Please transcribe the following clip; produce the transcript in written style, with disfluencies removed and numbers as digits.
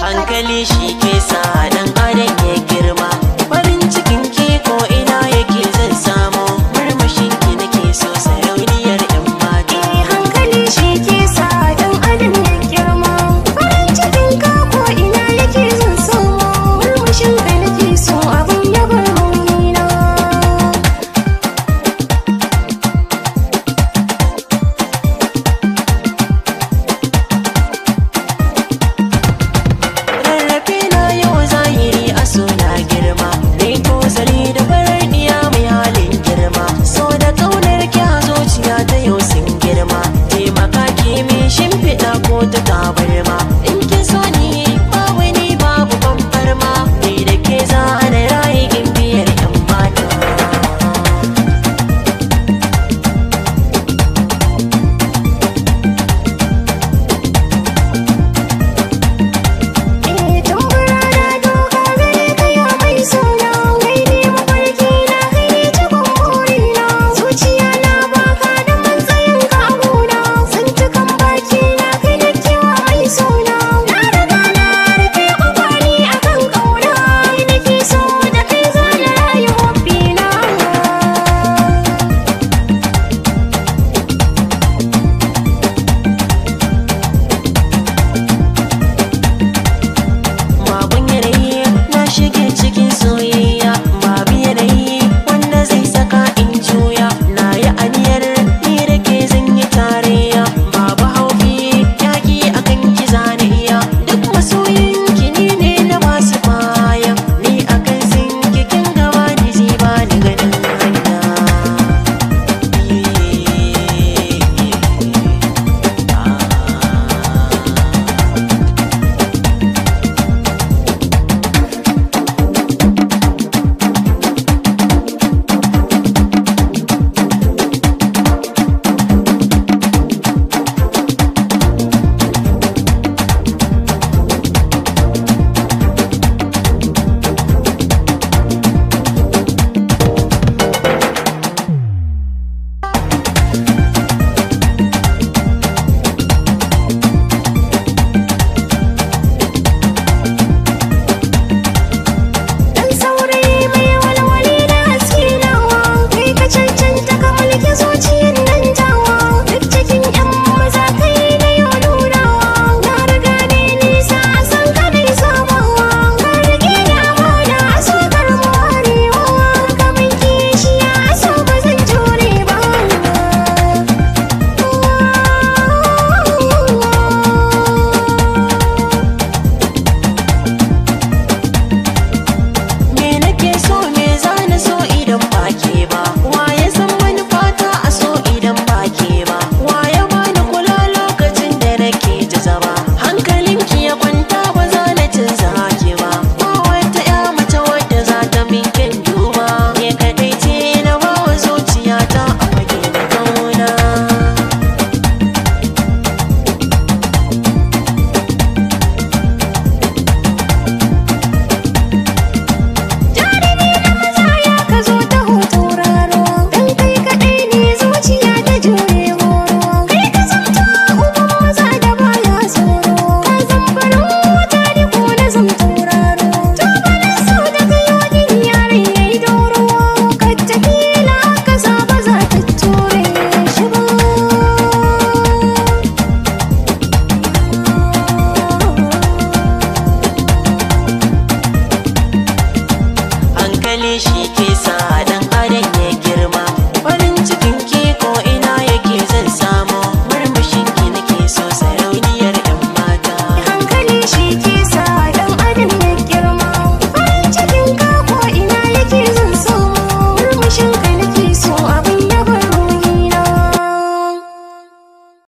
Hankali shi ke sa dan adam ya girma, farin cikin ki ko ina yake zan samu, murmushin ki nake so sarauniyar yan mata. Hankali shi ke sa dan adam ya girma, farin cikin ka ko ina yake zan samu, murmushin ka nake so abin ya bar raunina. Shimfiɗa ko ta tabarma in ki so ni babu ni babu bambarma, ni da ke za na rayu gimbiyar yan mata. Tambura na doka gare ka ya mai suna, kai ne mafarki na kai ne cikon burina, zuciya na baka da matsayin ka a gona, zantukan baki na kai da kewa mai suna, na riga na rufe kwakwani a kan ƙauna, kai nake so da kai za na rayu hobbina. Babun yanayi na shige cikin soyayya, babu yanayi wanda zai saka in juya, na yi aniyar ni da ke zan yi tarayya, babu haufi yaki akan ki zana iya, duk masoyin ki ni ne na masu baya, ni akan sin kikin gaba ni ji ba ni ganin hanya. Dan saurayi mai walwali da haske nawa, kai ka cancanta ka mulki zuciyar nan tawa, duk cikin yan maza kai na yau nunawa, na riga ne nisa a san ka dai sabawa, ka rike da amana a so kar mu warewa, ka min kishiya a so ba zan jure ba. Me nake so me zana so idan ba ke ba, waye san manufata a so idan ba ke ba, waye bani kula lokacin da nake jazaba, hankalinki ya kwanta ba za na canza ki ba, ba wata ya mace wadda za ta min kyan duba, ke kadai ce na bawa zuciyata a fage da kauna. Jarumi na maza ya ka zo ta hoto raro, dan kai kaɗai ne zuciya ta jure horo, kai ka zamto uban maza da baya tsoro, ka zambarin wata ne ko na zamto raro, tubalin so da kayoyin yaran ya yi doro, ka tafi na ka ba za ta ture shi ba. Hankali shi ke